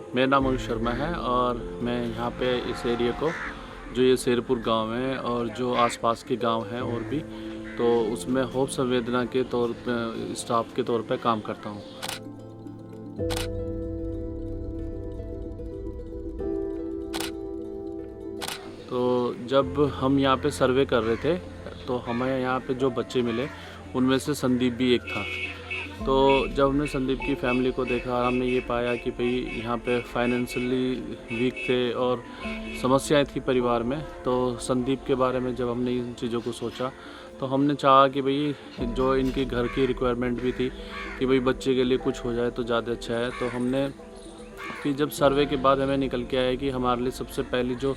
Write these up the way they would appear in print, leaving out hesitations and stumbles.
मेरा नाम मनीष शर्मा है और मैं यहाँ पे इस एरिया को, जो ये शेरपुर गांव है और जो आसपास के गांव हैं और भी, तो उसमें होप संवेदना के तौर पे स्टाफ के तौर पे काम करता हूँ। तो जब हम यहाँ पे सर्वे कर रहे थे तो हमें यहाँ पे जो बच्चे मिले उनमें से संदीप भी एक था। तो जब हमने संदीप की फैमिली को देखा, हमने ये पाया कि भाई यहाँ पे फाइनेंशियली वीक थे और समस्याएं थी परिवार में। तो संदीप के बारे में जब हमने इन चीज़ों को सोचा तो हमने चाहा कि भाई जो इनकी घर की रिक्वायरमेंट भी थी कि भाई बच्चे के लिए कुछ हो जाए तो ज़्यादा अच्छा है। तो हमने फिर जब सर्वे के बाद हमें निकल के आया कि हमारे लिए सबसे पहली जो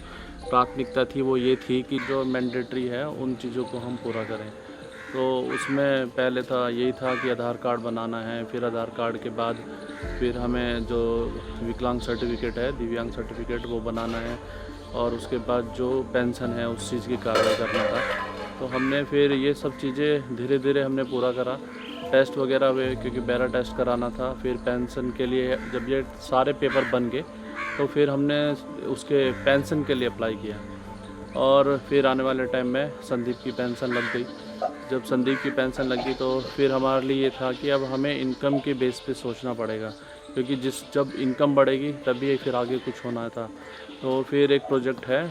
प्राथमिकता थी वो ये थी कि जो मैंडेटरी है उन चीज़ों को हम पूरा करें। तो उसमें पहले था यही था कि आधार कार्ड बनाना है, फिर आधार कार्ड के बाद फिर हमें जो विकलांग सर्टिफिकेट है, दिव्यांग सर्टिफिकेट, वो बनाना है और उसके बाद जो पेंशन है उस चीज़ की कार्रवाई करना था। तो हमने फिर ये सब चीज़ें धीरे धीरे हमने पूरा करा। टेस्ट वगैरह हुए क्योंकि बेरा टेस्ट कराना था। फिर पेंशन के लिए जब ये सारे पेपर बन गए तो फिर हमने उसके पेंशन के लिए अप्लाई किया और फिर आने वाले टाइम में संदीप की पेंशन लग गई। जब संदीप की पेंशन लगी तो फिर हमारे लिए ये था कि अब हमें इनकम के बेस पे सोचना पड़ेगा, क्योंकि जब इनकम बढ़ेगी तभी फिर आगे कुछ होना था। तो फिर एक प्रोजेक्ट है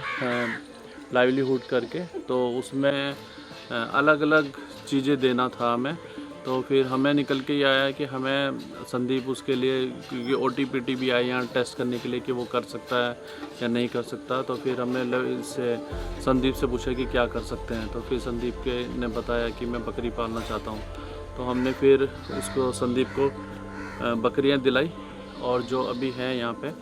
लाइवलीहुड करके, तो उसमें अलग अलग चीज़ें देना था हमें। तो फिर हमें निकल के ये आया कि हमें संदीप उसके लिए, क्योंकि OTPT भी आए यहाँ टेस्ट करने के लिए कि वो कर सकता है या नहीं कर सकता। तो फिर हमने इससे संदीप से पूछा कि क्या कर सकते हैं। तो फिर संदीप ने बताया कि मैं बकरी पालना चाहता हूँ। तो हमने फिर उसको संदीप को बकरियाँ दिलाई और जो अभी हैं यहाँ पे,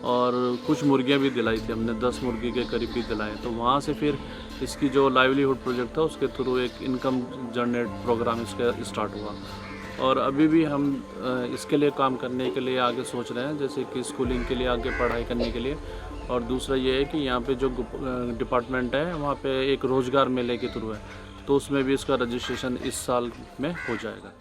और कुछ मुर्गियाँ भी दिलाई थी हमने, 10 मुर्गी के करीब भी दिलाए। तो वहाँ से फिर इसकी जो लाइवलीहुड प्रोजेक्ट था उसके थ्रू एक इनकम जनरेट प्रोग्राम इसका स्टार्ट हुआ। और अभी भी हम इसके लिए काम करने के लिए आगे सोच रहे हैं, जैसे कि स्कूलिंग के लिए आगे पढ़ाई करने के लिए। और दूसरा ये है कि यहाँ पे जो डिपार्टमेंट है वहाँ पे एक रोज़गार मेले के थ्रू है, तो उसमें भी इसका रजिस्ट्रेशन इस साल में हो जाएगा।